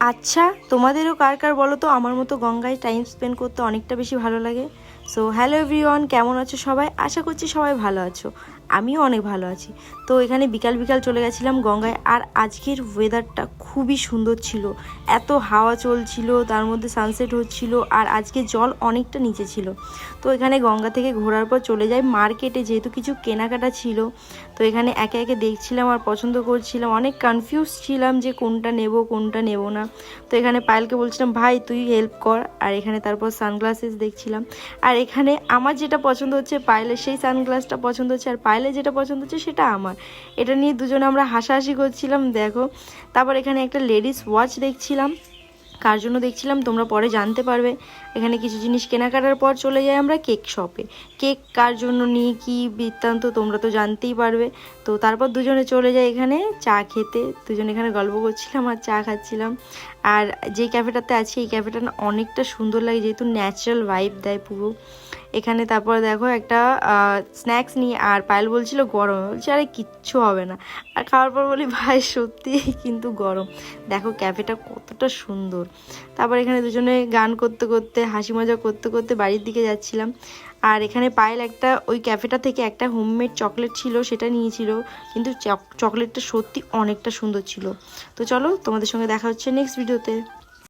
আচ্ছা, তোমাদেরও কার কার বলো তো আমার মতো গঙ্গায় টাইম স্পেন্ড করতে অনেকটা বেশি ভালো লাগে। সো হ্যালো এভরিওয়ান, কেমন আছো সবাই? আশা করছি সবাই ভালো আছো, আমিও অনেক ভালো আছি। তো এখানে বিকাল বিকাল চলে গেছিলাম গঙ্গায়, আর আজকের ওয়েদারটা খুবই সুন্দর ছিল। এত হাওয়া চলছিল, তার মধ্যে সানসেট হচ্ছিল, আর আজকে জল অনেকটা নিচে ছিল। তো এখানে গঙ্গা থেকে ঘোরার পর চলে যাই মার্কেটে, যেহেতু কিছু কেনাকাটা ছিল। তো এখানে একে একে দেখছিলাম আর পছন্দ করছিলাম, অনেক কনফিউজ ছিলাম যে কোনটা নেব কোনটা নেব না। তো এখানে পায়েলকে বলছিলাম ভাই তুই হেল্প কর, আর এখানে তারপর সানগ্লাসেস দেখছিলাম। আর এখানে আমার যেটা পছন্দ হচ্ছে পায়েলের সেই সানগ্লাসটা পছন্দ হচ্ছে, আর পায়েলের যেটা পছন্দ হচ্ছে সেটা আমার। এটা নিয়ে দুজনে আমরা হাসাহাসি করছিলাম দেখো। তারপর এখানে একটা লেডিস ওয়াচ দেখছিলাম, কার জন্য দেখছিলাম তোমরা পরে জানতে পারবে। এখানে কিছু জিনিস কেনাকাটার পর চলে যাই আমরা কেক শপে। কেক কার জন্য নিই কী বৃত্তান্ত তোমরা তো জানতেই পারবে। তো তারপর দুজনে চলে যাই এখানে চা খেতে, দুজনে এখানে গল্প করছিলাম আর চা খাচ্ছিলাম। আর যে ক্যাফেটাতে আছি এই ক্যাফেটা না অনেকটা সুন্দর লাগে, যেহেতু ন্যাচারাল ভাইব দেয় পুরো এখানে। তারপর দেখো একটা স্ন্যাক্স নিয়ে, আর পায়েল বলছিল গরম, বলছি আরে কিচ্ছু হবে না। আর খাওয়ার পর বলি ভাই সত্যি কিন্তু গরম। দেখো ক্যাফেটা কতটা সুন্দর। তারপর এখানে দুজনে গান করতে করতে হাসি মজা করতে করতে বাড়ির দিকে যাচ্ছিলাম। আর এখানে পায়েল একটা ওই ক্যাফেটা থেকে একটা হোমমেড চকলেট ছিল সেটা নিয়েছিল, কিন্তু চকলেটটা সত্যি অনেকটা সুন্দর ছিল। তো চলো তোমাদের সঙ্গে দেখা হচ্ছে নেক্সট ভিডিওতে।